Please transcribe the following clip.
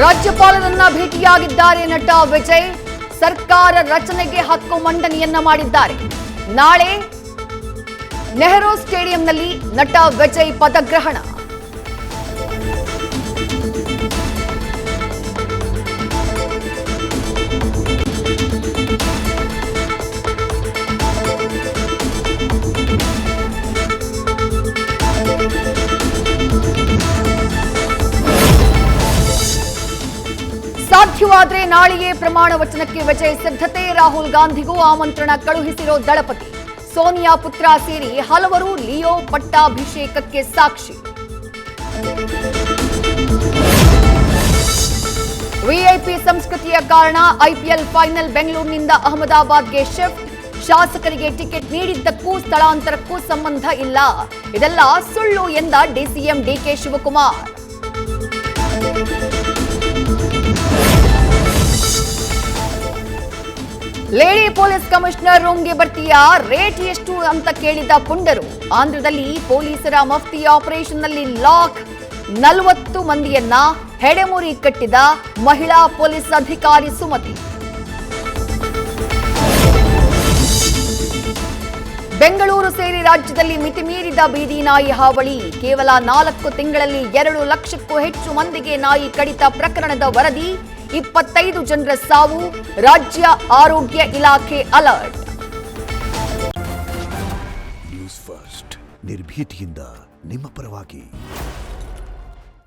ರಾಜ್ಯಪಾಲರನ್ನ ಭೇಟಿಯಾಗಿದ್ದಾರೆ ನಟ ವಿಜಯ್. ಸರ್ಕಾರ ರಚನೆಗೆ ಹಕ್ಕು ಮಂಡನೆಯನ್ನ ಮಾಡಿದ್ದಾರೆ. ನಾಳೆ ನೆಹರು ಸ್ಟೇಡಿಯಂನಲ್ಲಿ ನಟ ವಿಜಯ್ ಪದಗ್ರಹಣ. ಸಾಧ್ಯವಾದರೆ ನಾಳೆಯೇ ಪ್ರಮಾಣ ವಚನಕ್ಕೆ ವಿಜಯ್ ಸಿದ್ಧತೆ. ರಾಹುಲ್ ಗಾಂಧಿಗೂ ಆಮಂತ್ರಣ ಕಳುಹಿಸಿರೋ ದಳಪತಿ. ಸೋನಿಯಾ ಪುತ್ರ ಸೇರಿ ಹಲವರು ಲಿಯೋ ಪಟ್ಟಾಭಿಷೇಕಕ್ಕೆ ಸಾಕ್ಷಿ. ವಿಐಪಿ ಸಂಸ್ಕೃತಿಯ ಕಾರಣ ಐಪಿಎಲ್ ಫೈನಲ್ ಬೆಂಗಳೂರಿನಿಂದ ಅಹಮದಾಬಾದ್ಗೆ ಶಿಫ್ಟ್. ಶಾಸಕರಿಗೆ ಟಿಕೆಟ್ ನೀಡಿದ್ದಕ್ಕೂ ಸ್ಥಳಾಂತರಕ್ಕೂ ಸಂಬಂಧ ಇಲ್ಲ. ಇದೆಲ್ಲ ಸುಳ್ಳು ಎಂದ DCM DK Shivakumar. Lady police commissioner ರೂಮ್ಗೆ ಬರ್ತೀಯಾ, ರೇಟ್ ಎಷ್ಟು ಅಂತ ಕೇಳಿದ ಪುಂಡರು. ಆಂಧ್ರದಲ್ಲಿ ಪೊಲೀಸರ ಮಫ್ತಿ ಆಪರೇಷನ್ನಲ್ಲಿ ಲಾಕ್. 40 ಮಂದಿಯನ್ನ ಹೆಡೆಮುರಿ ಕಟ್ಟಿದ ಮಹಿಳಾ ಪೊಲೀಸ್ ಅಧಿಕಾರಿ ಸುಮತಿ. ಬೆಂಗಳೂರು ಸೇರಿ ರಾಜ್ಯದಲ್ಲಿ ಮಿತಿಮೀರಿದ ಬೀದಿ ನಾಯಿ ಹಾವಳಿ. ಕೇವಲ 4 ತಿಂಗಳಲ್ಲಿ 2 ಲಕ್ಷಕ್ಕೂ ಹೆಚ್ಚು ಮಂದಿಗೆ ನಾಯಿ ಕಡಿತ ಪ್ರಕರಣದ ವರದಿ. 25 ಜನರ ಸಾವು. ರಾಜ್ಯ ಆರೋಗ್ಯ ಇಲಾಖೆ ಅಲರ್ಟ್. ನ್ಯೂಸ್ ಫಸ್ಟ್ ನಿರ್ಭೀತಿಯಿಂದ ನಿಮ್ಮ ಪರವಾಗಿ.